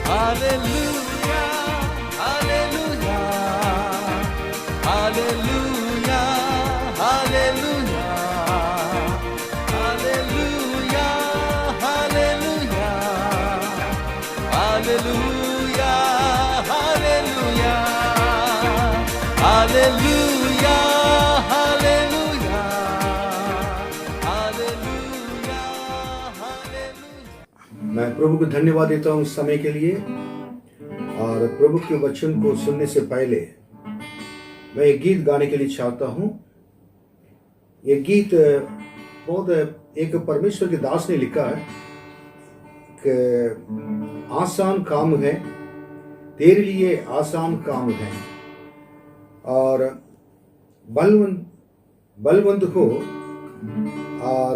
Hallelujah, hallelujah, hallelujah, hallelujah, hallelujah, hallelujah, hallelujah, hallelujah, hallelujah, hallelujah, hallelujah, hallelujah। मैं प्रभु को धन्यवाद देता हूँ इस समय के लिए। और प्रभु के वचन को सुनने से पहले मैं एक गीत गाने के लिए चाहता हूँ। ये गीत बहुत एक परमेश्वर के दास ने लिखा है कि आसान काम है तेरे लिए, आसान काम है। और बलवंत हो और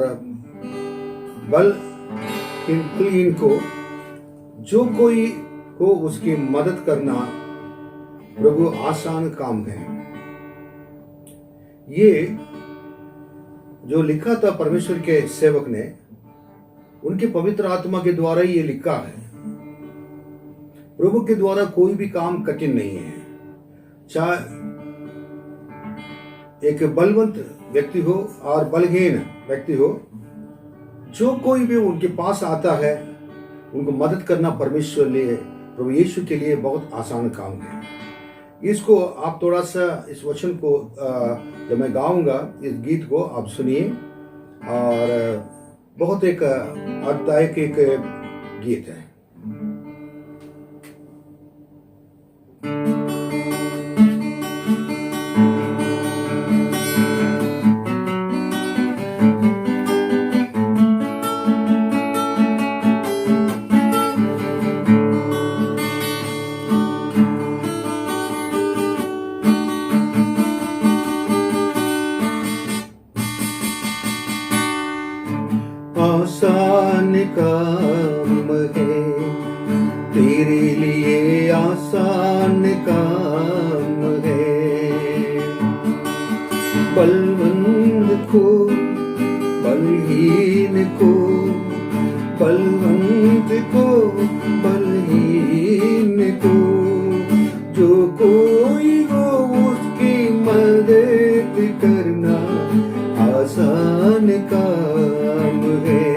बलहीन को, जो कोई को उसकी मदद करना प्रभु आसान काम है। ये जो लिखा था परमेश्वर के सेवक ने, उनके पवित्र आत्मा के द्वारा ही ये लिखा है। प्रभु के द्वारा कोई भी काम कठिन नहीं है। चाहे एक बलवंत व्यक्ति हो और बलहीन व्यक्ति हो, जो कोई भी उनके पास आता है उनको मदद करना परमेश्वर लिए, प्रभु यीशु के लिए बहुत आसान काम है। इसको आप थोड़ा सा इस वचन को जब मैं गाऊंगा, इस गीत को आप सुनिए। और बहुत एक अर्थदायक एक गीत है। आसान काम है तेरे लिए, आसान काम है। बलवंत को बलहीन को, बलवंत को बलहीन को, जो कोई हो उसकी मदद करना आसान काम है।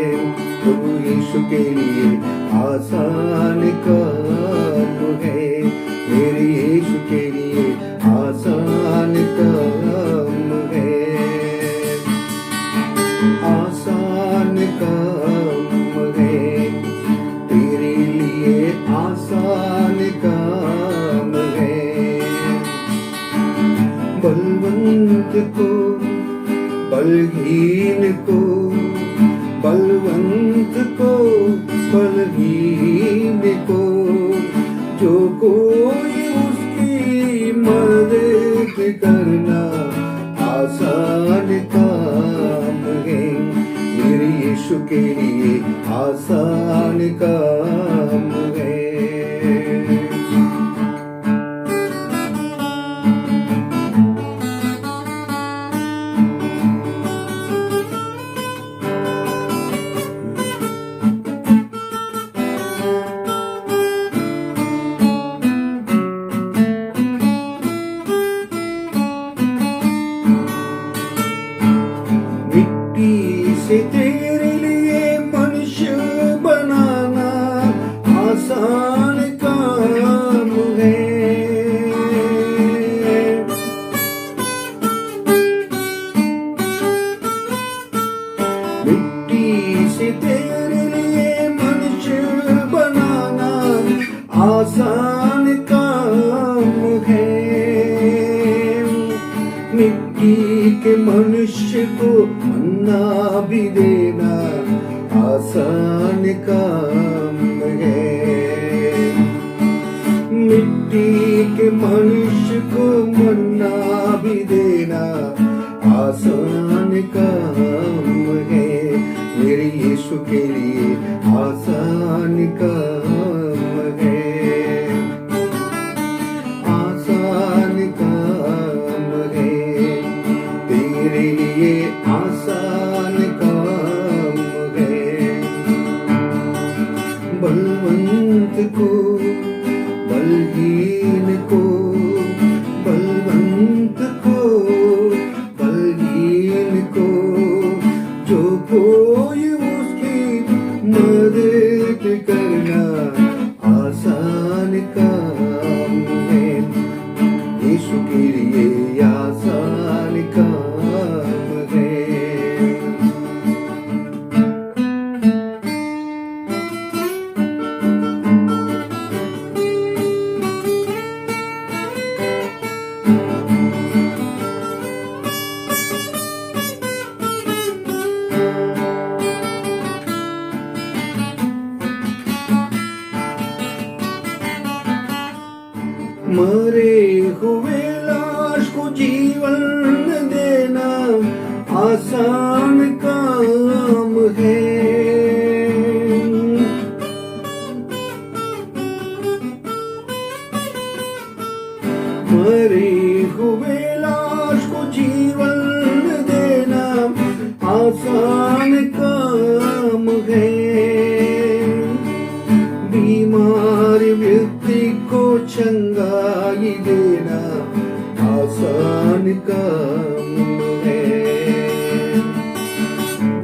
प्रभु यीशु के लिए आसान काम है, मेरे यीशु के लिए आसान काम है। आसान काम है तेरे लिए, आसान काम है। बलवंत को बलहीन को, बलवंत को बलहीन को, जो कोई उसकी मदद करना आसान काम है। मेरे यीशु के लिए आसान काम है। मिट्टी से तेरे लिए मनुष्य बनाना आसान काम है। मिट्टी से तेरे लिए मनुष्य बनाना आसान काम है। मिट्टी के मनुष्य को अन्ना भी देना आसान काम है। मिट्टी के मनुष्य को मन्ना भी देना आसान काम है। मेरे यीशु के लिए आसान काम है। आसान काम है तेरे लिए, आसान काम है। बलवंत बलवंत को बलहीन को बलवंत को बलहीन को जो कोई उसकी मदद करना आसान काम है यीशु के लिए आसान काम है मरे हुए लाश को जीवन देना आसान काम है मरे हुए लाश को जीवन देना आसान काम है बीमार व्यक्ति को चंगाई देना आसान काम है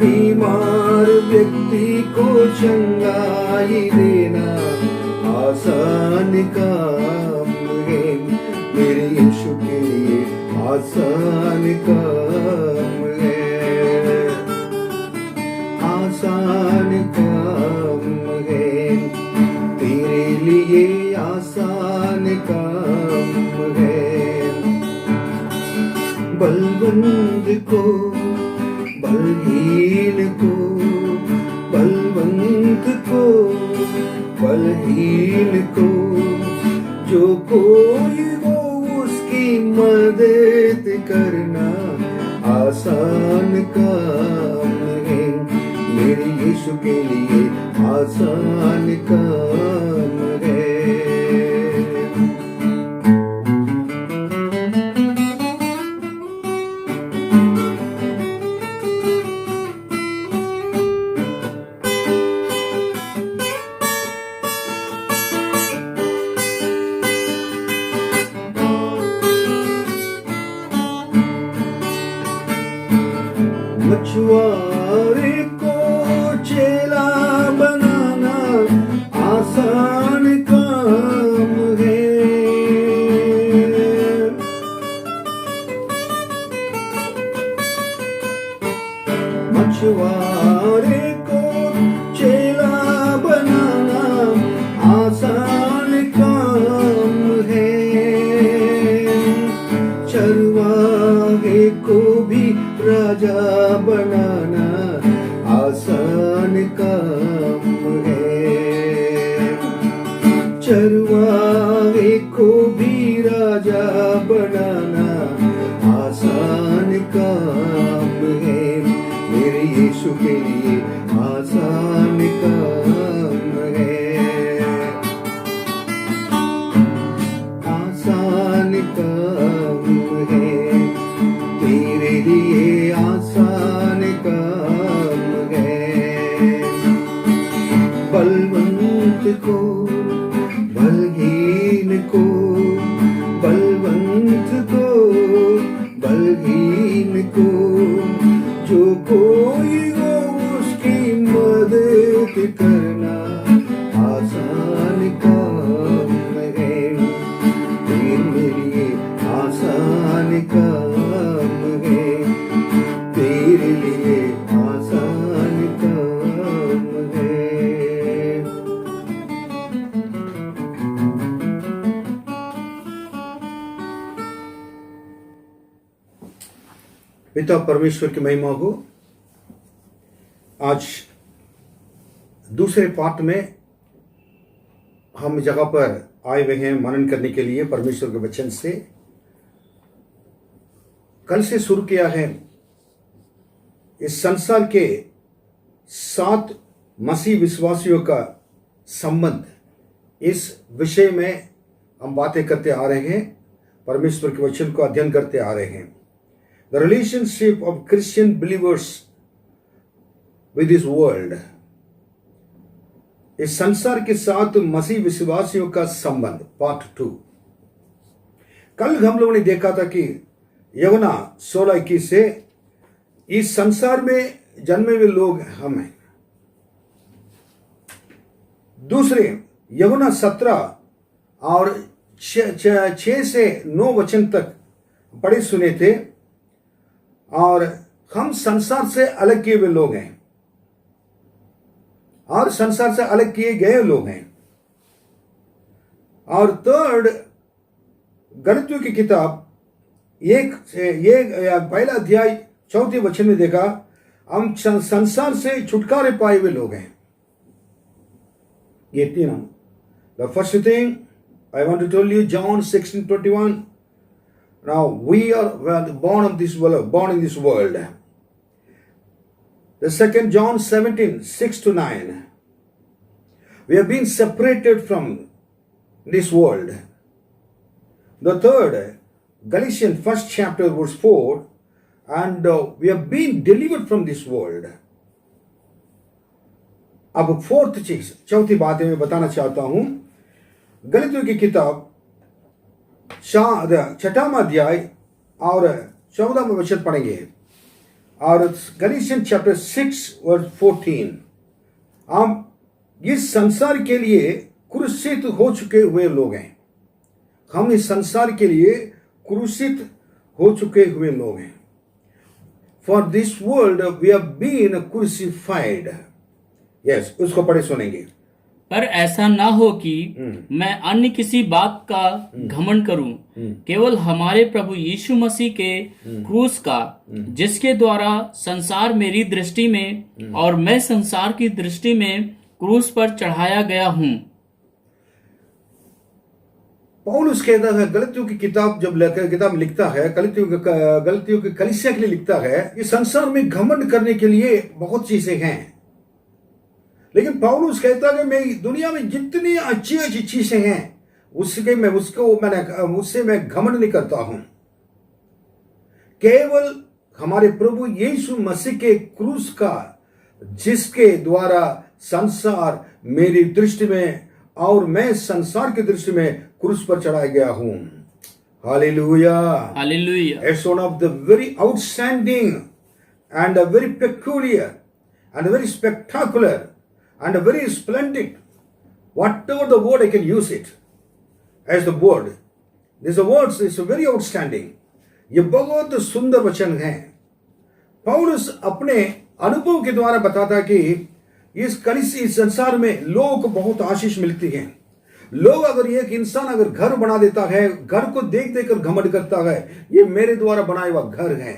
बीमार व्यक्ति को चंगाई देना आसान काम है मेरे यीशु के लिए आसान काम है आसान काम है तेरे लिए आसान काम है बलवंत को बलहीन को बलवंत को बलहीन को जो कोई वो उसकी मदद करना आसान काम है मेरे यीशु के लिए आसान काम है मछुआरे को चेला बनाना आसान काम है मछुआरे को चेला बनाना आसान काम है चरवाहे को भी राजा बनाना आसान काम है चरवाहे को भी राजा बनाना आसान काम है मेरे यीशु के लिए आसान काम है आसान काम है तेरे लिए आसान काम है बलवंत को बलहीन को बलवंत को बलहीन को जो कोई हो उसकी मदद करना आसान काम है तेरे लिए आसान काम है तेरे लिए आसान काम है पिता परमेश्वर की महिमा हो आज दूसरे पार्ट में हम जगह पर आए हुए हैं मनन करने के लिए परमेश्वर के वचन से कल से शुरू किया है इस संसार के 7 मसीह विश्वासियों का संबंध इस विषय में हम बातें करते आ रहे हैं परमेश्वर के वचन को अध्ययन करते आ रहे हैं the relationship of Christian believers with this world इस संसार के साथ मसीह विश्वासियों का संबंध पार्ट 2। कल हम लोगों ने देखा था कि यूहन्ना 16:21 से इस संसार में जन्मे हुए लोग हम हैं। दूसरे यूहन्ना 17 और 6 से 9 वचन तक पढ़े सुने थे। और हम संसार से अलग किए हुए लोग हैं और संसार से अलग किए गए लोग हैं। और थर्ड गलतियों की किताब पहला अध्याय 4 वचन में देखा, हम संसार से छुटकारे पाए हुए लोग हैं। ये तीन। The first thing I want to tell you, John 16:21. Now we are born in this world. The second, John 17:6-9. We have been separated from this world. The third, Galatians 1st chapter verse 4, and we have been delivered from this world. अब fourth चीज, चौथी बात मैं बताना चाहता हूं। गलतियों की किताब 6वां अध्याय और 14वां वचन पढ़ेंगे। और गलीशियन चैप्टर 6 वर्स 14, हम इस संसार के लिए क्रूसित हो चुके हुए लोग हैं। हम इस संसार के लिए क्रूसित हो चुके हुए लोग हैं। For this world we have been crucified. Yes, उसको पढ़े सुनेंगे। पर ऐसा ना हो कि मैं अन्य किसी बात का घमंड करूं, केवल हमारे प्रभु यीशु मसीह के क्रूस का, जिसके द्वारा संसार मेरी दृष्टि में और मैं संसार की दृष्टि में क्रूस पर चढ़ाया गया हूं। पौलुस कहता है, गलतियों की किताब जब किताब लिखता है, गलतियों की कलीसिया के लिए लिखता है, इस संसार में घमंड करने के लिए बहुत चीजें हैं। लेकिन पौलुस कहता है, मैं दुनिया में जितनी अच्छी अच्छी चीजें हैं उससे मैं घमंड नहीं करता हूं। केवल हमारे प्रभु यीशु मसीह के क्रूस का, जिसके द्वारा संसार मेरी दृष्टि में और मैं संसार की दृष्टि में क्रूस पर चढ़ाया गया हूं। Hallelujah, hallelujah. It's one of the very outstanding and a very peculiar and a very spectacular and a very splendid, whatever the word I can use it as the word. This word is very outstanding. ये बहुत सुंदर वचन है। पौलुस अपने अनुभव के द्वारा बताता कि इस संसार में लोग को बहुत आशीष मिलती है। लोग, अगर एक इंसान अगर घर बना देता है, घर को देख देख कर घमंड करता है, ये मेरे द्वारा बनाया हुआ घर है।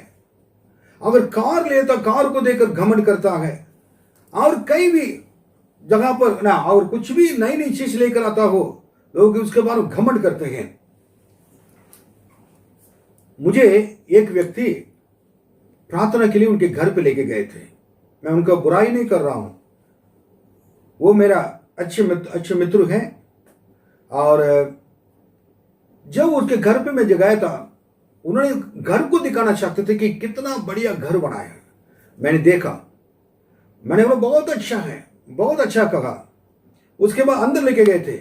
अगर कार लेता, कार को देखकर घमंड करता है। और कई भी जगह पर ना, और कुछ भी नई नई चीज लेकर आता हो, लोग उसके बारे में घमंड करते हैं। मुझे एक व्यक्ति प्रार्थना के लिए उनके घर पे लेके गए थे। मैं उनका बुराई नहीं कर रहा हूं, वो मेरा अच्छे मित्र हैं। और जब उसके घर पे मैं गया था, उन्होंने घर को दिखाना चाहते थे कि कितना बढ़िया घर बनाया है। मैंने देखा, मैंने बोला बहुत अच्छा है, बहुत अच्छा कहा। उसके बाद अंदर लेके गए थे।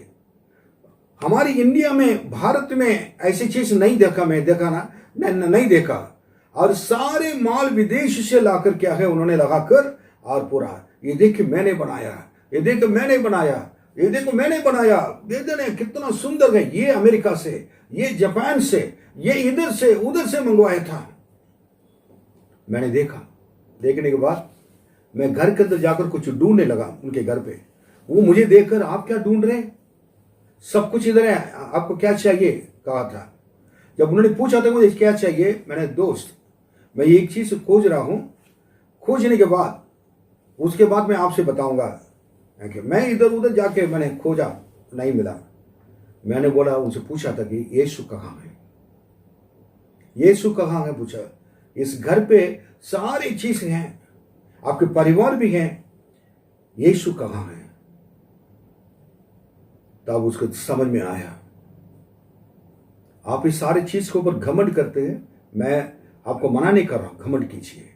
हमारी इंडिया में, भारत में ऐसी चीज नहीं देखा, नहीं देखा। और सारे माल विदेश से लाकर क्या है उन्होंने लगाकर, और पूरा ये देख मैंने बनाया, ये देख मैंने बनाया, ये देखो मैंने बनाया, देखने कितना सुंदर है। ये अमेरिका से, ये जापान से, ये इधर से उधर से मंगवाया था। मैंने देखा, देखने के बाद मैं घर के अंदर जाकर कुछ ढूंढने लगा उनके घर पे। वो मुझे देखकर, आप क्या ढूंढ रहे हैं, सब कुछ इधर है, आपको क्या चाहिए, कहा था। जब उन्होंने पूछा था मुझे क्या चाहिए, मैंने, दोस्त मैं एक चीज खोज रहा हूं, खोजने के बाद उसके बाद मैं आपसे बताऊंगा। मैं इधर उधर जाके मैंने खोजा, नहीं मिला। मैंने बोला, उनसे पूछा था कि यीशु कहाँ है, यीशु कहाँ है पूछा। इस घर पे सारी चीजें हैं, आपके परिवार भी हैं, यीशु कहाँ है। तब उसको समझ में आया, आप इस सारी चीज के ऊपर घमंड करते हैं, मैं आपको मना नहीं कर रहा, घमंड कीजिए।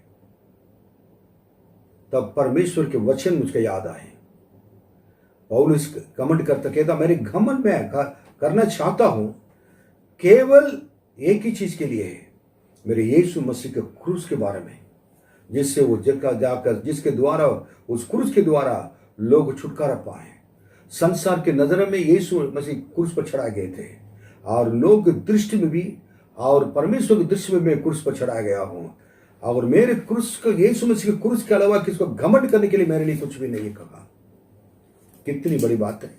तब परमेश्वर के वचन मुझको याद आए। पौलुस कमेंट करता कहता मेरे घमंड में करना चाहता हूं केवल एक ही चीज के लिए है, मेरे यीशु मसीह के क्रूस के बारे में, जिससे वो जगह जाकर जिसके द्वारा उस क्रूस के द्वारा लोग छुटकारा पाए। संसार के नजर में यीशु मसीह क्रूस पर चढ़ाए गए थे और लोग की दृष्टि में भी और परमेश्वर की दृष्टि में मैं क्रूस पर चढ़ाया गया हूं। और मेरे क्रूस को यीशु मसीह के क्रूस के अलावा किसको घमंड करने के लिए मेरे लिए कुछ भी नहीं कहा। कितनी बड़ी बात है।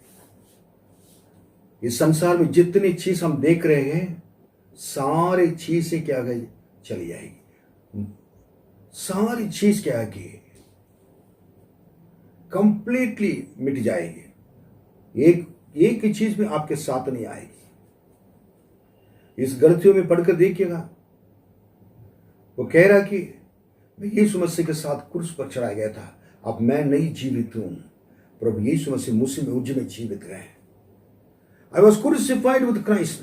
इस संसार में जितनी चीज हम देख रहे हैं सारी चीजें क्या गई चली जाएगी, सारी चीज क्या है कि कंप्लीटली मिट जाएगी। एक ही चीज में आपके साथ नहीं आएगी। इस ग्रंथियों में पढ़कर देखिएगा, वो कह रहा कि मैं यीशु मसीह के साथ क्रूस पर चढ़ाया गया था, अब मैं नहीं जीवित हूं, प्रभु यीशु मसीह मुझ में जीवित है। I was crucified with Christ.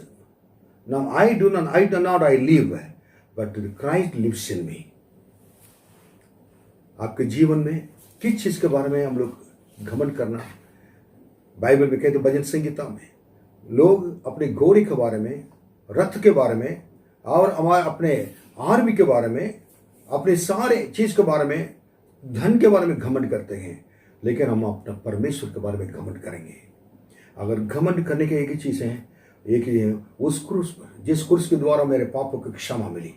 Now I do not I live, but Christ lives in me. आपके जीवन में किस चीज के बारे में हम लोग घमंड करना है? बाइबल में कहते भजन संगीता में लोग अपने घोड़े के बारे में, रथ के बारे में और हमारे अपने आर्मी के बारे में, अपने सारे चीज के बारे में, धन के बारे में घमंड करते हैं, लेकिन हम अपना परमेश्वर के बारे में घमंड करेंगे। अगर घमंड करने के एक ही चीज है, एक ही है उस क्रूस पर, जिस क्रूस के द्वारा मेरे पापों की क्षमा मिली,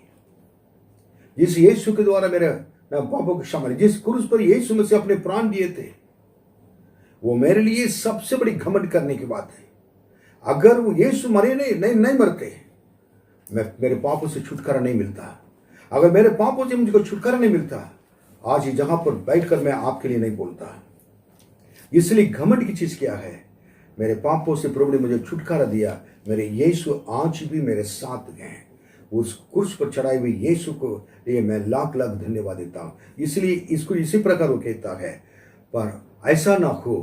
जिस यीशु के द्वारा मेरे पापों की क्षमा मिली, जिस क्रूस पर यीशु में से अपने प्राण दिए थे, वो मेरे लिए सबसे बड़ी घमंड करने की बात है। अगर वो यीशु मरे नहीं मरते, मेरे पापों से छुटकारा नहीं मिलता। अगर मेरे पापों से मुझको छुटकारा नहीं मिलता, आज ही जहां पर बैठकर मैं आपके लिए नहीं बोलता। इसलिए घमंड की चीज क्या है? मेरे पापों से प्रभु ने मुझे छुटकारा दिया, मेरे यीशु आज भी मेरे साथ हैं। उस क्रूस पर चढ़ाई हुई यीशु को लिए मैं लाख लाख धन्यवाद देता हूं। इसलिए इसको इसी प्रकार वो कहता है, पर ऐसा ना हो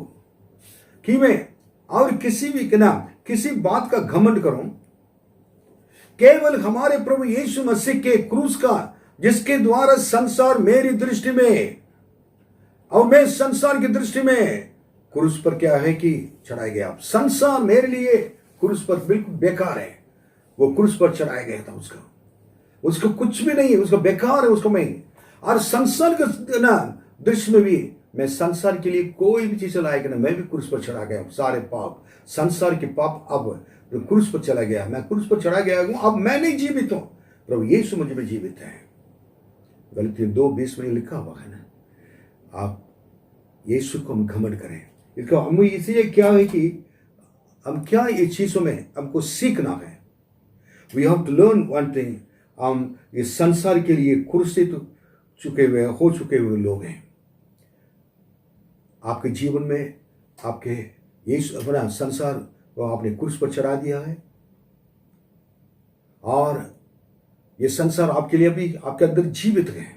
कि मैं और किसी बात का घमंड करूं, केवल हमारे प्रभु यीशु मसीह के क्रूस का, जिसके द्वारा संसार मेरी दृष्टि में और मैं संसार की दृष्टि में क्रूस पर क्या है कि चढ़ाया गया। संसार मेरे लिए क्रूस पर बिल्कुल बेकार है। वो क्रूस पर चढ़ाया गया था, उसको कुछ भी नहीं है, उसका बेकार है, उसको मैं और संसार के दृश्य में भी मैं संसार के लिए कोई भी चीज लायक नहीं। मैं भी क्रूस पर चढ़ा गया, सारे पाप, संसार के पाप अब क्रूस पर चला गया। मैं क्रूस पर चढ़ा गया हूं, अब मैं नहीं जीवित हूं, प्रभु यीशु मुझ में जीवित है। गलतियां 2:20 में लिखा हुआ है ना, आप यीशु को हम घमंड करें। इसका हम इसलिए क्या है कि हम क्या ये चीजों में हमको सीखना है। We have to learn one thing. हम इस संसार के लिए क्रूसित हो चुके हुए लोग हैं। आपके जीवन में आपके यीशु अपना संसार को आपने क्रूस पर चढ़ा दिया है और ये संसार आपके लिए अभी आपके अंदर जीवित है।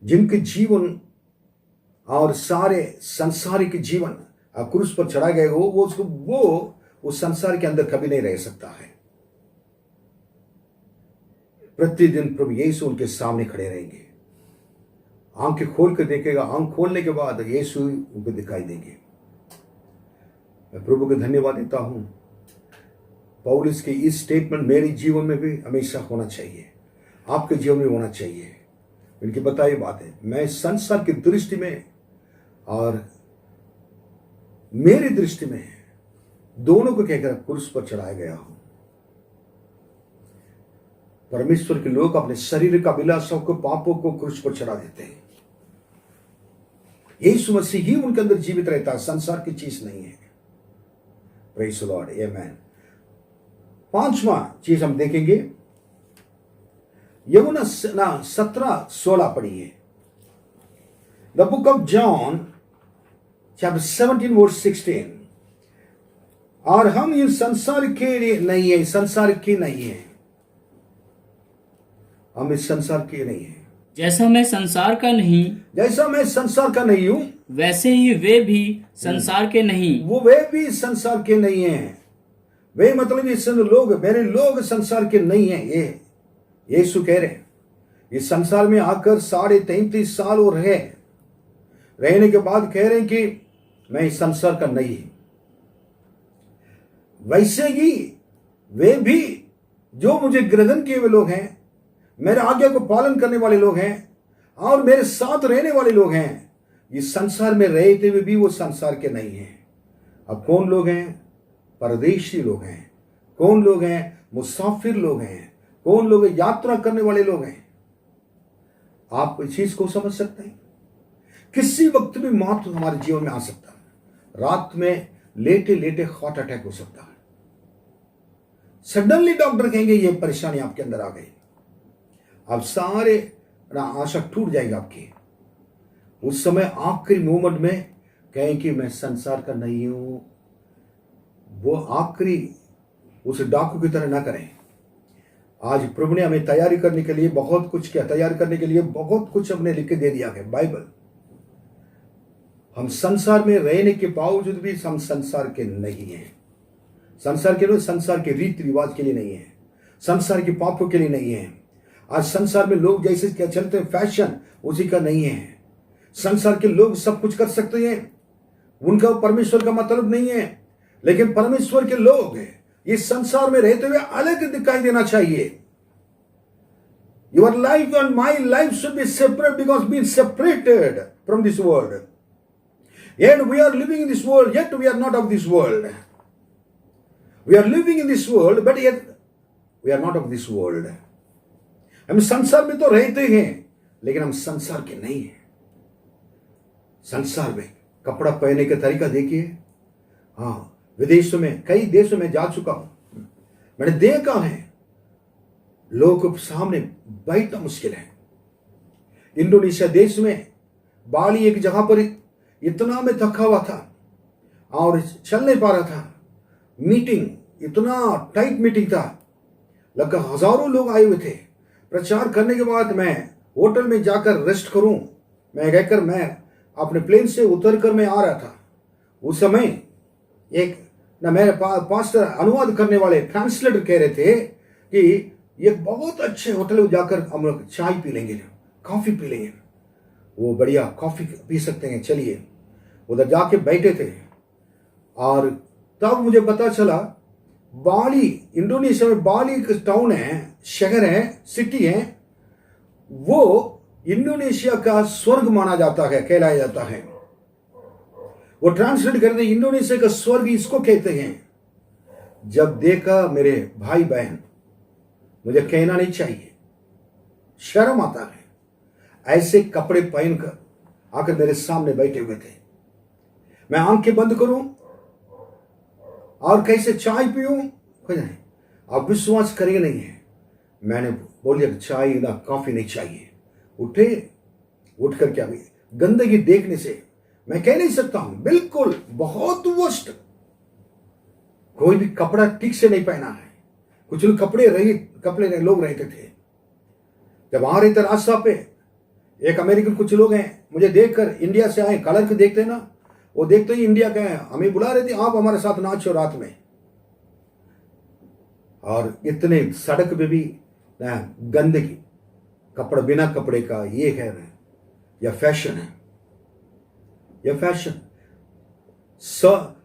जिनके जीवन और सारे संसारिक जीवन क्रूस पर चढ़ा गए हो, वो उस संसार के अंदर कभी नहीं रह सकता है। प्रतिदिन प्रभु यीशु उनके सामने खड़े रहेंगे, आंखें खोल कर देखेगा, आंख खोलने के बाद यीशु उनको दिखाई देंगे। मैं प्रभु को धन्यवाद देता हूं। पौलुस के इस स्टेटमेंट मेरे जीवन में भी हमेशा होना चाहिए, आपके जीवन में होना चाहिए। इनकी बताई बात है, मैं संसार की दृष्टि में और मेरी दृष्टि में दोनों को कहकर क्रूस पर चढ़ाया गया हूं। परमेश्वर के लोग अपने शरीर का अभिलाषाओं को, पापों को क्रूस पर चढ़ा देते हैं। यीशु मसीह ही उनके अंदर जीवित रहता है, संसार की चीज नहीं है। Praise the lord, amen. 5वां चीज हम देखेंगे, यूहन्ना 17:16 पढ़िए। The book of John chapter 17 verse 16। और हम इस संसार के नहीं है, संसार के नहीं है, हम इस संसार के नहीं है। जैसा मैं संसार का नहीं, जैसा मैं संसार का नहीं हूं, वैसे ही वे भी संसार के नहीं। वे भी संसार के नहीं हैं। वे मतलब ये लोग, मेरे लोग संसार के नहीं हैं। ये यीशु कह रहे हैं, इस संसार में आकर 33.5 साल और रहने के बाद कह रहे हैं कि मैं इस संसार का नहीं हूं। वैसे ही वे भी जो मुझे ग्रहण किए हुए लोग हैं, मेरे आज्ञा को पालन करने वाले लोग हैं और मेरे साथ रहने वाले लोग हैं, इस संसार में रहते हुए भी वो संसार के नहीं हैं। अब कौन लोग हैं? परदेशी लोग हैं। कौन लोग हैं? मुसाफिर लोग हैं। कौन लोग हैं? यात्रा करने वाले लोग हैं। आप इस चीज को समझ सकते हैं? किसी वक्त भी मौत हमारे जीवन में आ सकता है। रात में लेटे लेटे हार्ट अटैक हो सकता है। सडनली डॉक्टर कहेंगे ये परेशानी आपके अंदर आ गई, अब सारे आशा टूट जाएगी आपकी। उस समय आखिरी मोमेंट में कहें कि मैं संसार का नहीं हूं, वो आखिरी उस डाकू की तरह ना करें। आज प्रभु ने हमें तैयारी करने के लिए बहुत कुछ किया, तैयार करने के लिए बहुत कुछ हमने लिख के दे दिया है बाइबल। हम संसार में रहने के बावजूद भी हम संसार के नहीं हैं। संसार के लोग संसार के रीति रिवाज के लिए नहीं है, संसार के पापों के लिए नहीं है। आज संसार में लोग जैसे क्या चलते हैं फैशन, उसी का नहीं है। संसार के लोग सब कुछ कर सकते हैं, उनका परमेश्वर का मतलब नहीं है। लेकिन परमेश्वर के लोग इस संसार में रहते हुए अलग दिखाई देना चाहिए। Your life and my life should be separate because being separated from this world. Yet we are living in this world, yet we are not of this world. We are living in this world, but yet we are not of this world. हम संसार में तो रहते हैं, लेकिन हम संसार के नहीं हैं। संसार में कपड़ा पहनने का तरीका देखिए। हाँ, विदेशों में, कई देशों में जा चुका हूं, मैंने देखा है लोगों के सामने बैठना मुश्किल है। इंडोनेशिया देश में बाली एक जगह पर इतना मैं थका हुआ था और चल नहीं पा रहा था। मीटिंग इतना टाइट मीटिंग था, लगभग हजारों लोग आए हुए थे। प्रचार करने के बाद मैं होटल में जाकर रेस्ट करूं, मैं कहकर मैं अपने प्लेन से उतरकर मैं आ रहा था। उस समय एक ना मेरे पास्टर अनुवाद करने वाले ट्रांसलेटर कह रहे थे कि एक बहुत अच्छे होटल में जाकर हम लोग चाय पी लेंगे, कॉफी पी लेंगे। वो बढ़िया कॉफी पी सकते हैं, चलिए। उधर जाके बैठे थे और तब मुझे पता चला बाली, इंडोनेशिया में बाली एक टाउन है, शहर है, सिटी है, वो इंडोनेशिया का स्वर्ग माना जाता है, कहलाया जाता है। वो ट्रांसलेट करते हैं इंडोनेशिया का स्वर्ग इसको कहते हैं। जब देखा मेरे भाई बहन, मुझे कहना नहीं चाहिए, शर्म आता है। ऐसे कपड़े पहनकर आकर मेरे सामने बैठे हुए थे। मैं आंखें बंद करूं और कैसे चाय पीऊं, आप विश्वास करेंगे नहीं है। मैंने बोलिए चाय ना कॉफी नहीं चाहिए। उठे, उठ कर क्या भी गंदगी देखने से मैं कह नहीं सकता हूं, बिल्कुल बहुत वर्स्ट। कोई भी कपड़ा ठीक से नहीं पहना है। कुछ लोग कपड़े लोग रहते थे। जब आ रहे थे रास्ता पे, एक अमेरिकन कुछ लोग हैं, मुझे देखकर इंडिया से आए, कलर के देखते ना, वो देखते ही इंडिया के हैं, हमें बुला रहे थे, आप हमारे साथ नाचो रात में। और इतने सड़क पे भी गंदगी, कपड़ा बिना कपड़े का, ये कह रहे हैं यह फैशन है, यह फैशन।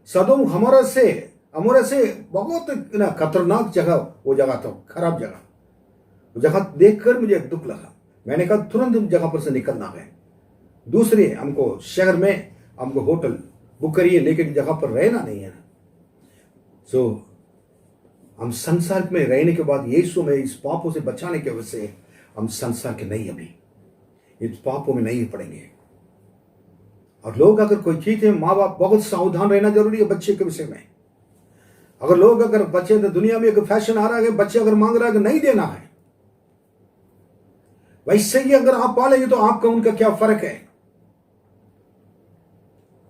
सदोम हमारा से बहुत ना खतरनाक जगह, वो जगह था, खराब जगह। वो जगह देखकर मुझे दुख लगा। मैंने कहा तुरंत जगह पर से निकलना है। दूसरे हमको शहर में हमको होटल बुक करिए, लेकिन जगह पर रहना नहीं है। सो हम संसार में रहने के बाद यीशु में इस पापों से बचाने की वजह से हम संसार के नहीं, अभी इस पापों में नहीं पड़ेंगे। और लोग अगर कोई चीज है, माँ बाप बहुत सावधान रहना जरूरी है बच्चे के विषय में। अगर लोग अगर बच्चे दुनिया में अगर फैशन आ रहा है, बच्चे अगर मांग रहा है, नहीं देना है। वैसे ही अगर आप पालेंगे तो आपका उनका क्या फर्क है?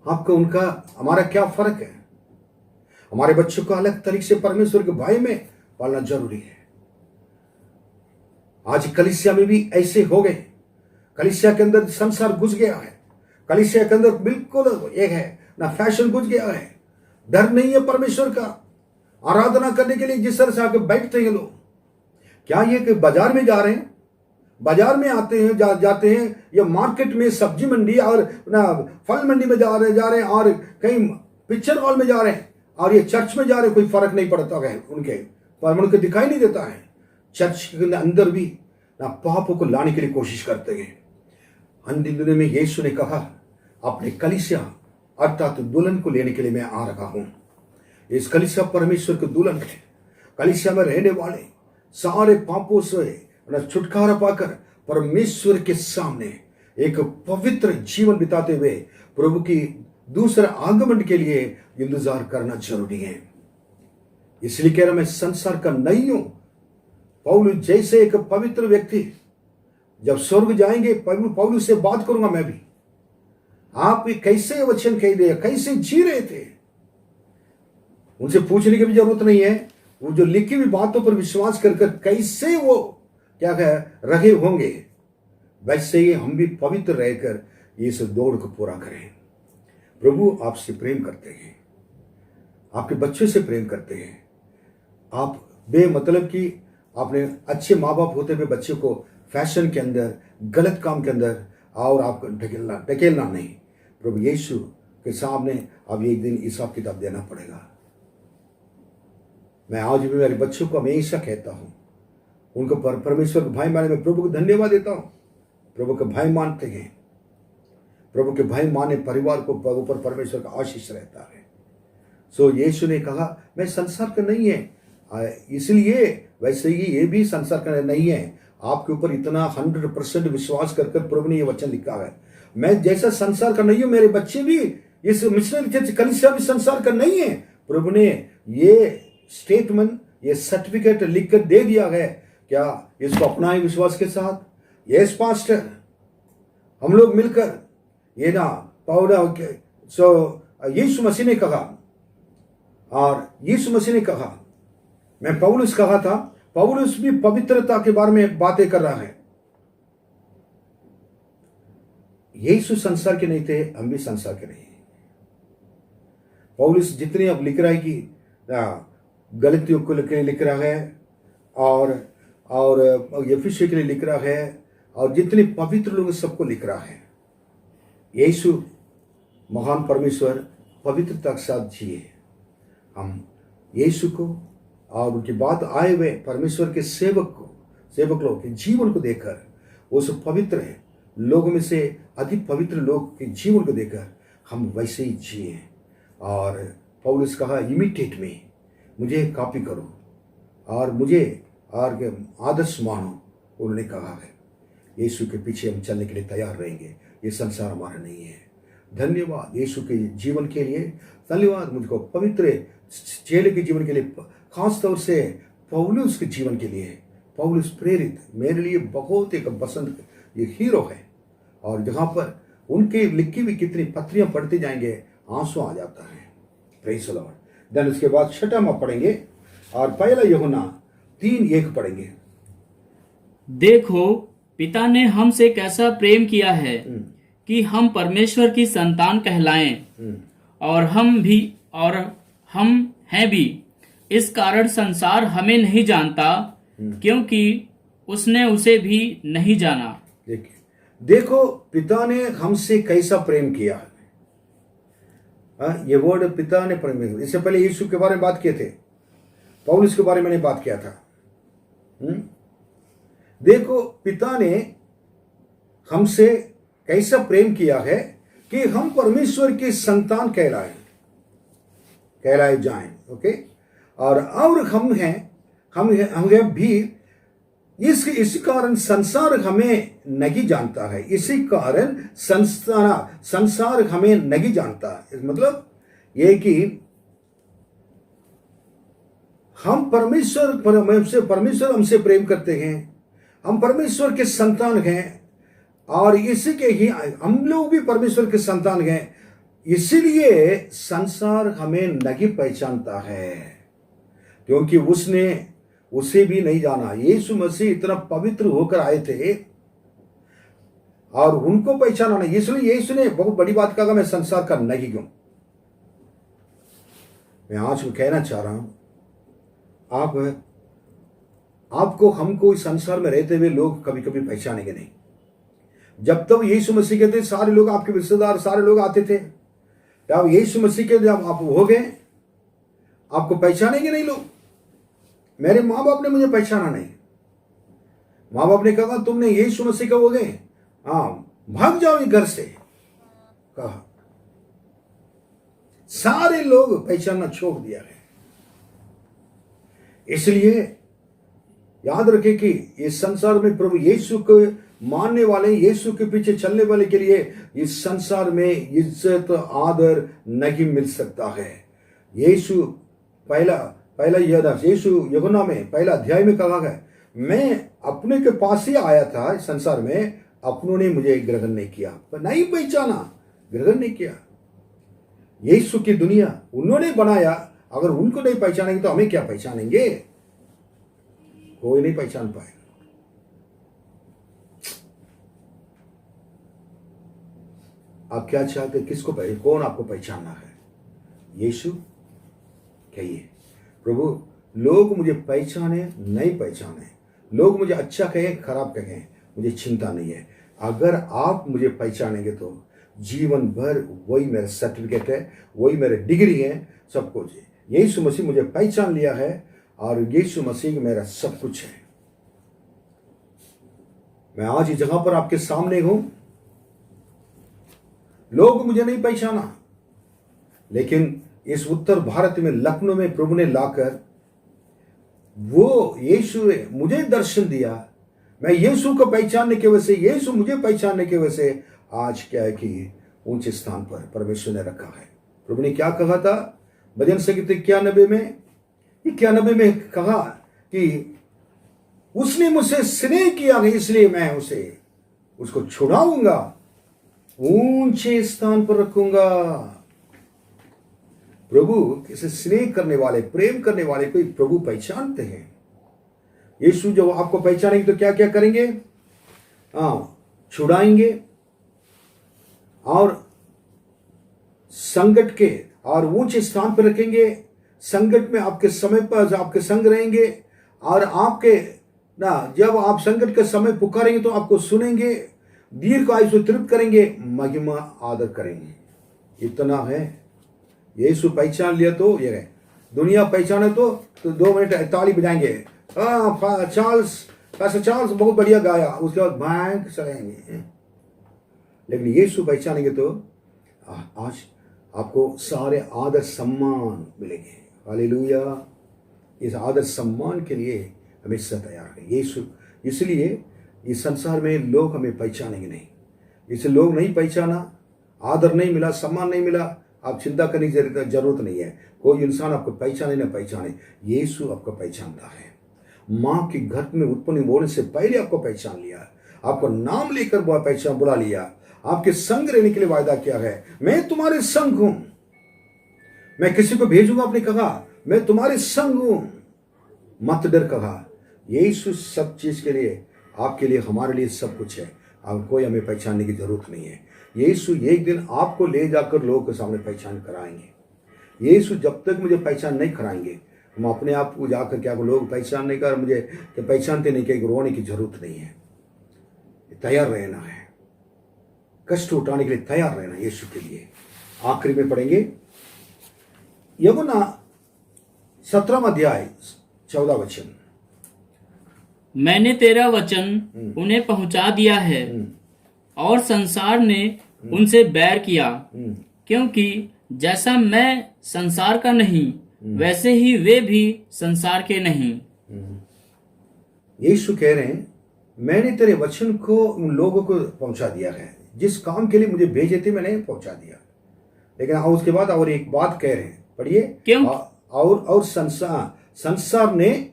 आपका उनका हमारा क्या फर्क है? हमारे बच्चों को अलग तरीके से परमेश्वर के भय में पालना जरूरी है। आज कलीसिया में भी ऐसे हो गए। कलीसिया के अंदर संसार घुस गया है। कलीसिया के अंदर बिल्कुल एक है ना, फैशन घुस गया है। डर नहीं है परमेश्वर का। आराधना करने के लिए जिस तरह से आके बैठते हैं लोग, क्या ये कि बाजार में जा रहे हैं, बाजार में आते हैं जाते हैं या मार्केट में सब्जी मंडी और ना फल मंडी में जा रहे हैं और कहीं पिक्चर हॉल में जा रहे हैं और ये चर्च में जा रहे हैं, कोई फर्क नहीं पड़ता है उनके पर उनको दिखाई नहीं देता है। चर्च के अंदर भी ना पापों को लाने के लिए कोशिश करते हैं। अंतिम दिनों में यीशु ने कहा अपने कलीसिया अर्थात दुल्हन को लेने के लिए मैं आ रहा हूं। इस कलीसिया परमेश्वर के दुल्हन है। कलीसिया में रहने वाले सारे पापों से छुटकारा पाकर परमेश्वर के सामने एक पवित्र जीवन बिताते हुए प्रभु की दूसरे आगमन के लिए इंतजार करना जरूरी है। इसलिए कह रहा मैं संसार का नहीं हूं। पौलुस जैसे एक पवित्र व्यक्ति जब स्वर्ग जाएंगे पौलुस से बात करूंगा मैं भी। आप कैसे वचन कह रहे, कैसे जी रहे थे, उनसे पूछने की भी जरूरत नहीं है। वो जो लिखी हुई बातों पर विश्वास कर कैसे वो क्या रहे होंगे, वैसे ही हम भी पवित्र रहकर इस दौड़ को पूरा करें। प्रभु आपसे प्रेम करते हैं, आपके बच्चों से प्रेम करते हैं। आप बेमतलब की आपने अच्छे माँ बाप होते हुए बच्चे को फैशन के अंदर, गलत काम के अंदर और आपको ढकेलना नहीं। प्रभु यीशु के सामने अब एक दिन हिसाब किताब देना पड़ेगा। मैं आज भी मेरे बच्चों को हमेशा कहता हूं, उनको परमेश्वर को भाई माने, मैं प्रभु को धन्यवाद देता हूं। प्रभु के भाई मानते हैं, प्रभु के भाई माने परिवार को ऊपर परमेश्वर का आशीष रहता है। सो यीशु ने कहा मैं संसार का नहीं है, इसलिए वैसे ही ये भी संसार का नहीं है। आपके ऊपर इतना 100% विश्वास कर प्रभु ने ये वचन लिखा है। मैं जैसा संसार का नहीं हूं, मेरे बच्चे भी इस मिशनरी चर्च कलीसिया भी संसार का नहीं है। प्रभु ने ये स्टेटमेंट, ये सर्टिफिकेट लिखकर दे दिया है। क्या इसको अपनाएं विश्वास के साथ? यस पास्टर, हम लोग मिलकर ये ना यीशु मसीह ने कहा, और यीशु मसीह ने कहा, मैं पौलुस कहा था, पौलुस भी पवित्रता के बारे में बातें कर रहा है। यीशु संसार के नहीं थे, हम भी संसार के नहीं। पौलुस जितने अब लिख रहा है कि गलतियों को लिख रहा है और यफिसुस के लिए लिख रहा है, और जितने पवित्र लोग सबको लिख रहा है। यीशु महान परमेश्वर पवित्रता के साथ जिए। हम यीशु को और उनके बाद आए हुए परमेश्वर के सेवक लोग के जीवन को देखकर, उस पवित्र लोगों में से अधिक पवित्र लोग के जीवन को देखकर हम वैसे ही जिए। और पौलुस कहा इमिटेट में, मुझे कॉपी करो और मुझे आदर्श मानो। उन्होंने कहा है यीशु के पीछे हम चलने के लिए तैयार रहेंगे। ये संसार हमारा नहीं है। धन्यवाद यीशु के जीवन के लिए, धन्यवाद मुझको पवित्र चेले के जीवन के लिए, खास तौर से पौलुस के जीवन के लिए। पौलुस प्रेरित मेरे लिए बहुत एक पसंद ये हीरो है, और जहां पर उनके लिखी हुई कितनी पत्रियां पढ़ते जाएंगे आंसू आ जाता है। Praise the Lord. देन उसके बाद छठा में पढ़ेंगे और पहला यूहन्ना 3:1 पढ़ेंगे। देखो पिता ने हमसे कैसा प्रेम किया है कि हम परमेश्वर की संतान कहलाएं, और हम हैं भी। इस कारण संसार हमें नहीं जानता, क्योंकि उसने उसे भी नहीं जाना। देखो पिता ने हमसे कैसा प्रेम किया है। ये वर्ड पिता ने प्रेम किया। इससे पहले यीशु के बारे में बात किए थे, पौलुस के बारे में मैंने बात किया था। देखो पिता ने हमसे कैसा प्रेम किया है कि हम परमेश्वर के संतान कहलाए जाएं। ओके, और हम हैं भी। इसी कारण संसार हमें नहीं जानता है। इसी कारण संसार हमें नहीं जानता है। मतलब ये कि हम परमेश्वर हमसे प्रेम करते हैं, हम परमेश्वर के संतान हैं, और इसी के ही हम लोग भी परमेश्वर के संतान हैं। इसीलिए संसार हमें नहीं पहचानता है, क्योंकि उसने उसे भी नहीं जाना। यीशु मसीह इतना पवित्र होकर आए थे और उनको पहचाना नहीं। इसलिए यीशु ने बहुत बड़ी बात कहा, मैं संसार का नहीं हूं। मैं आज को कहना चाह रहा हूं, आपको हमको इस संसार में रहते हुए लोग कभी कभी पहचानेंगे नहीं। जब तक यीशु मसीह के थे सारे लोग, आपके रिश्तेदार सारे लोग आते थे, जब यीशु मसीह के जब आप हो गए आपको पहचानेंगे नहीं लोग। मेरे माँ बाप ने मुझे पहचाना नहीं। माँ बाप ने कहा तुमने यीशु मसीह का हो गए, हाँ भाग जाओ ये घर से, कहा। सारे लोग पहचानना छोड़ दिया है। इसलिए याद रखें कि इस संसार में प्रभु यीशु को मानने वाले, यीशु के पीछे चलने वाले के लिए इस संसार में इज्जत आदर नहीं मिल सकता है। यीशु यीशु यूहन्ना में पहला अध्याय में कहा है, मैं अपने के पास ही आया था इस संसार में, अपनों ने मुझे ग्रहण नहीं किया, पर नहीं पहचाना, ग्रहण नहीं किया। यीशु की दुनिया उन्होंने बनाया, अगर उनको नहीं पहचानेंगे तो हमें क्या पहचानेंगे? कोई नहीं पहचान पाएगा। आप क्या चाहते, किसको कौन आपको पहचानना है? यीशु कहिए, प्रभु लोग मुझे पहचाने नहीं पहचाने, लोग मुझे अच्छा कहें खराब कहें, मुझे चिंता नहीं है। अगर आप मुझे पहचानेंगे तो जीवन भर वही मेरा सर्टिफिकेट है, वही मेरे डिग्री है, सब कुछ है। यीशु मसीह मुझे पहचान लिया है और यीशु मसीह मेरा सब कुछ है। मैं आज इस जगह पर आपके सामने हूं, लोग मुझे नहीं पहचाना, लेकिन इस उत्तर भारत में लखनऊ में प्रभु ने लाकर वो यीशु ने मुझे दर्शन दिया। मैं यीशु को पहचानने की वजह से, यीशु मुझे पहचानने की वजह से आज क्या है कि ऊंचे स्थान पर परमेश्वर ने रखा है। प्रभु ने क्या कहा था भजन संगीत 91 में कहा कि उसने मुझसे स्नेह किया है, इसलिए मैं उसको छुड़ाऊंगा, ऊंचे स्थान पर रखूंगा। प्रभु किसी स्नेह करने वाले, प्रेम करने वाले को प्रभु पहचानते हैं। यीशु जब आपको पहचानेंगे तो क्या क्या करेंगे? छुड़ाएंगे और संकट के और ऊंचे स्थान पर रखेंगे। संकट में आपके समय पर आपके संग रहेंगे और आपके जब आप संकट के समय पुकारेंगे तो आपको सुनेंगे, दीर्घ आयु से तृप्त करेंगे, महिमा आदर करेंगे। इतना है। यीशु पहचान लिया तो ये है। दुनिया पहचाने तो 2 मिनट ताली बजाएंगे, चार्ल्स बहुत बढ़िया गाया, उसके बाद बैंक चलेंगे। लेकिन यीशु पहचानेंगे तो आज आपको सारे आदर सम्मान मिलेंगे। हालेलुया। इस आदर सम्मान के लिए हमेशा तैयार है यीशु। इसलिए इस संसार में लोग हमें पहचानेंगे नहीं। इसे लोग नहीं पहचाना, आदर नहीं मिला, सम्मान नहीं मिला, आप चिंता करने की जरूरत नहीं है। कोई इंसान आपको पहचाने न पहचाने, यीशु आपको पहचानता है। माँ के गर्भ में उत्पन्न होने से पहले आपको पहचान लिया, आपको नाम लेकर पहचान बुला लिया, आपके संग रहने के लिए वायदा किया है। मैं तुम्हारे संग हूं, मैं किसी को भेजूंगा, आपने कहा मैं तुम्हारे संग हूं, मत डर कहा। यीशु सब चीज के लिए, आपके लिए, हमारे लिए सब कुछ है। अब कोई हमें पहचानने की जरूरत नहीं है। यीशु एक दिन आपको ले जाकर लोगों के सामने पहचान कराएंगे। यीशु जब तक मुझे पहचान नहीं कराएंगे, हम अपने आप को जाकर क्या लोग पहचान नहीं कर, मुझे पहचानते नहीं, कहीं रोने की जरूरत नहीं है। तैयार रहना है, कष्ट उठाने के लिए तैयार रहना यीशु के लिए। आखिरी में पढ़ेंगे यूहन्ना 17 अध्याय 14 वचन। मैंने तेरा वचन उन्हें पहुंचा दिया है और संसार ने उनसे बैर किया, क्योंकि जैसा मैं संसार का नहीं वैसे ही वे भी संसार के नहीं। यीशु कह रहे हैं मैंने तेरे वचन को उन लोगों को पहुंचा दिया है, जिस काम के लिए मुझे भेजे थे मैंने पहुंचा दिया। लेकिन उसके बाद और एक बात कह रहे हैं, पढ़िए। क्यों? और संसार ने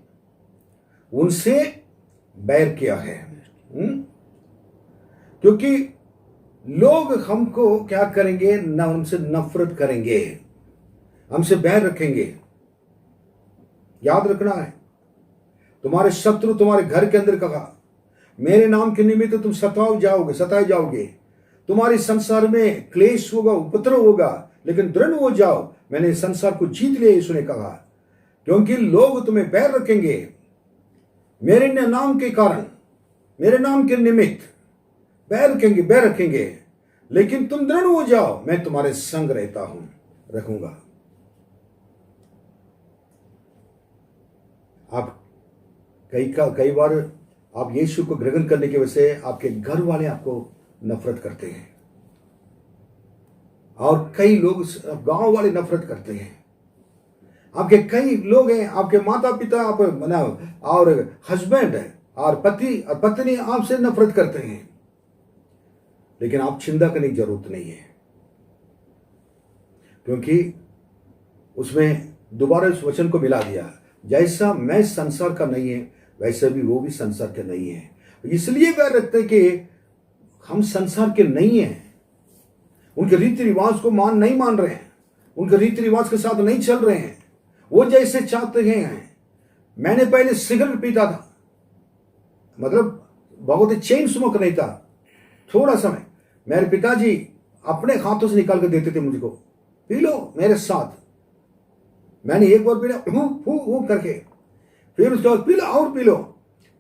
उनसे बैर किया है। क्योंकि लोग हमको क्या करेंगे, ना हमसे नफरत करेंगे, हमसे बैर रखेंगे। याद रखना है, तुम्हारे शत्रु तुम्हारे घर के अंदर कहा मेरे नाम के निमित्त तुम सताए जाओगे, तुम्हारे संसार में क्लेश होगा, उपद्रव होगा, लेकिन दृढ़ हो जाओ, मैंने संसार को जीत लिया, यीशु ने कहा। क्योंकि लोग तुम्हें बैर रखेंगे, मेरे नाम के कारण, मेरे नाम के निमित्त बैर रखेंगे, लेकिन तुम दृढ़ हो जाओ, मैं तुम्हारे संग रहता हूं, रखूंगा। आप कई बार आप यीशु को ग्रहण करने की वजह से आपके घर वाले आपको नफरत करते हैं, और कई लोग गांव वाले नफरत करते हैं। आपके कई लोग हैं, आपके माता पिता, आप और हस्बैंड और पति और पत्नी आपसे नफरत करते हैं, लेकिन आप चिंता करने की जरूरत नहीं है, क्योंकि उसमें दोबारा इस वचन को मिला दिया, जैसा मैं संसार का नहीं है वैसे भी वो भी संसार के नहीं है। इसलिए वह रखते हैं कि हम संसार के नहीं हैं, उनके रीति रिवाज को नहीं मान रहे हैं, उनके रीति रिवाज के साथ नहीं चल रहे हैं, वो जैसे चाहते हैं। मैंने पहले सिगरेट पीता था, मतलब बहुत चेन स्मोक नहीं था, थोड़ा समय मेरे पिताजी अपने हाथों से निकाल कर देते थे मुझको, पी लो मेरे साथ। मैंने एक बार पीला हूं करके, फिर उसके बाद पी लो और पी लो।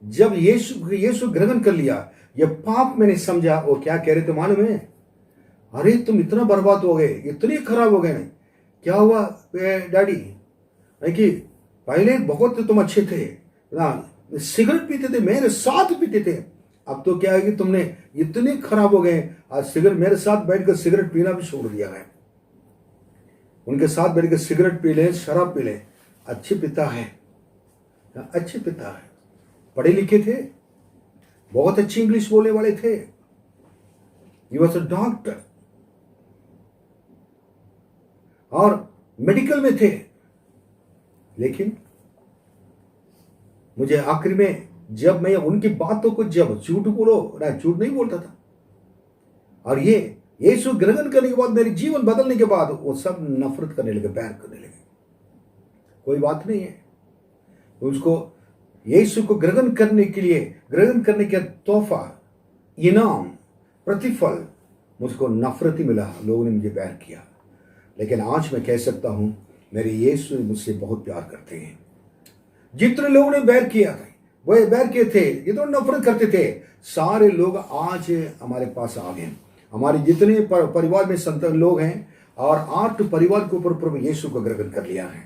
जब यीशु ग्रहण कर लिया, ये पाप मैंने समझा। वो क्या कह रहे थे मालूम है? अरे तुम इतना बर्बाद हो गए, इतने खराब हो गए। नहीं, क्या हुआ डैडी? नहीं कि पहले बहुत तुम अच्छे थे ना, सिगरेट पीते थे, मेरे साथ पीते थे, अब तो क्या है कि तुमने इतने खराब हो गए, आज सिगरेट मेरे साथ बैठकर सिगरेट पीना भी छोड़ दिया है। उनके साथ बैठकर सिगरेट पी ले, शराब पी ले। अच्छे पिता है, अच्छे पिता है, पढ़े लिखे थे, बहुत अच्छी इंग्लिश बोलने वाले थे, ही वॉज अ डॉक्टर और मेडिकल में थे। लेकिन मुझे आखिर में जब मैं उनकी बातों को, जब झूठ बोलो ना, झूठ नहीं बोलता था, और ये यीशु ग्रहण करने के बाद, मेरे जीवन बदलने के बाद, वो सब नफरत करने लगे, बैर करने लगे। कोई बात नहीं है, उसको यीशु को ग्रहण करने के लिए, ग्रहण करने का तोहफा, इनाम, प्रतिफल मुझको नफरत ही मिला, लोगों ने मुझे बैर किया। लेकिन आज मैं कह सकता हूं, मेरे यीशु मुझसे बहुत प्यार करते हैं। जितने लोगों ने बैर किया था, वह बैर किए थे, जितने नफरत करते थे, सारे लोग आज हमारे पास आ गए। हमारे जितने परिवार में संतान लोग हैं, और 8 परिवार के ऊपर प्रभु यीशु को ग्रहण कर लिया है,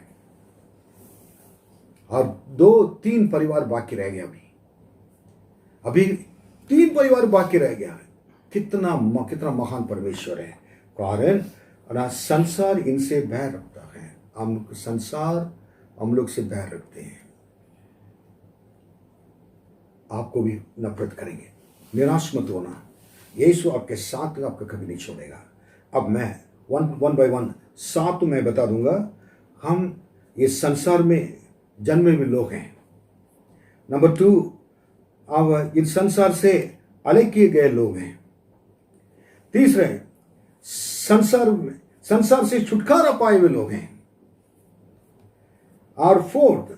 और 2-3 परिवार बाकी रह गया। अभी 3 परिवार बाकी रह गया है। कितना महान परमेश्वर है। कारण संसार इनसे बैर रखता है, संसार हम लोग से बैर रखते हैं। आपको भी नफरत करेंगे, निराश मत होना, यीशु आपके साथ आपका कभी नहीं छोड़ेगा। अब मैं वन बाय वन 7 मैं बता दूंगा। हम ये संसार में जन्मे हुए लोग हैं। नंबर 2, अब इन संसार से अलग किए गए लोग हैं। तीसरे, संसार से छुटकारा पाए हुए लोग हैं। और 4th,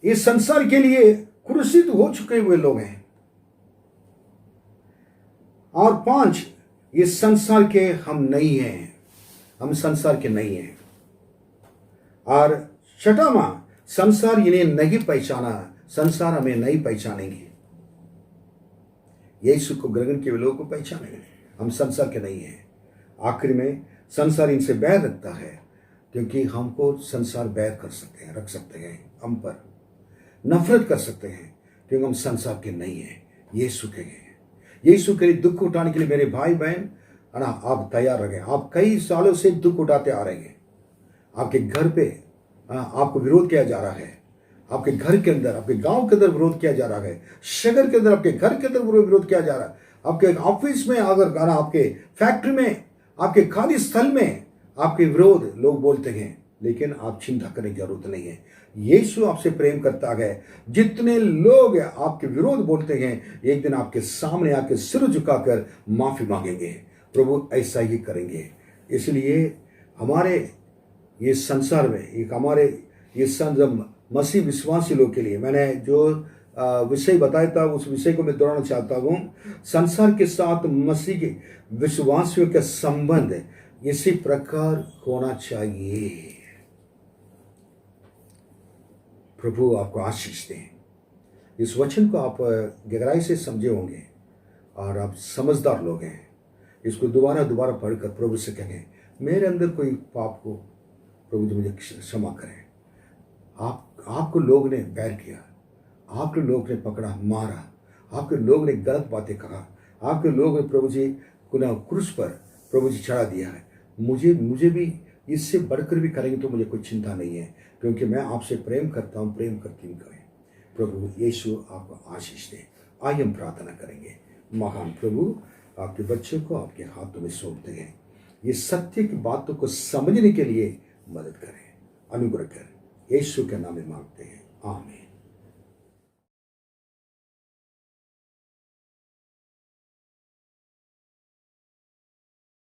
इस संसार के लिए क्रूसित हो चुके हुए लोग हैं। और 5, इस संसार के हम नहीं हैं, हम संसार के नहीं हैं। और 6वां, संसार इन्हें नहीं पहचाना, संसार हमें नहीं पहचानेंगे। यीशु को ग्रहण किए लोगों को पहचानेंगे, हम संसार के नहीं हैं। आखिर में संसार इनसे बैर रखता है, क्योंकि हमको संसार बैर कर सकते हैं, रख सकते हैं, हम पर नफरत कर सकते हैं, क्योंकि हम संसार के नहीं हैं, यीशु के हैं। यीशु के लिए दुख उठाने के लिए मेरे भाई बहन है ना, आप तैयार रहे। आप कई सालों से दुख उठाते आ रहे हैं। आपके घर पे आपको विरोध किया जा रहा है, आपके घर के अंदर, आपके गांव के अंदर विरोध किया जा रहा है, शहर के अंदर, आपके घर के अंदर विरोध किया जा रहा है, आपके ऑफिस में, अगर आपके फैक्ट्री में, आपके खाली स्थल में आपके विरोध लोग बोलते हैं। लेकिन आप चिंता करने की जरूरत नहीं है। यीशु आपसे प्रेम करता है। जितने लोग आपके विरोध बोलते हैं, एक दिन आपके सामने आके सिर झुकाकर माफी मांगेंगे। प्रभु ऐसा ही करेंगे। इसलिए हमारे ये संसार में, एक हमारे ये मसीह विश्वासी लोग के लिए मैंने जो विषय बताया था, उस विषय को मैं दोहराना चाहता हूं। संसार के साथ मसीह के विश्वासियों का संबंध इसी प्रकार होना चाहिए। प्रभु आपको आशीष दें। इस वचन को आप गहराई से समझे होंगे और आप समझदार लोग हैं। इसको दोबारा दोबारा पढ़कर प्रभु से कहें, मेरे अंदर कोई पाप को प्रभु जी मुझे क्षमा करें। आपको लोग ने बैर किया, आपके लोग ने पकड़ा, मारा, आपके लोग ने गलत बातें कहा, आपके लोग ने प्रभु जी क्रूस पर प्रभु जी चढ़ा दिया है। मुझे भी इससे बढ़कर भी करेंगे तो मुझे कोई चिंता नहीं है, क्योंकि मैं आपसे प्रेम करता हूँ, प्रेम करती हूँ। प्रभु यीशु आपको आशीष दे। आइए हम प्रार्थना करेंगे। महान प्रभु, आपके बच्चों को आपके हाथों में सौंपते हैं। ये सत्य की बातों को समझने के लिए मदद करें, अनुग्रह करें। यीशु के नाम में मांगते हैं, आमीन।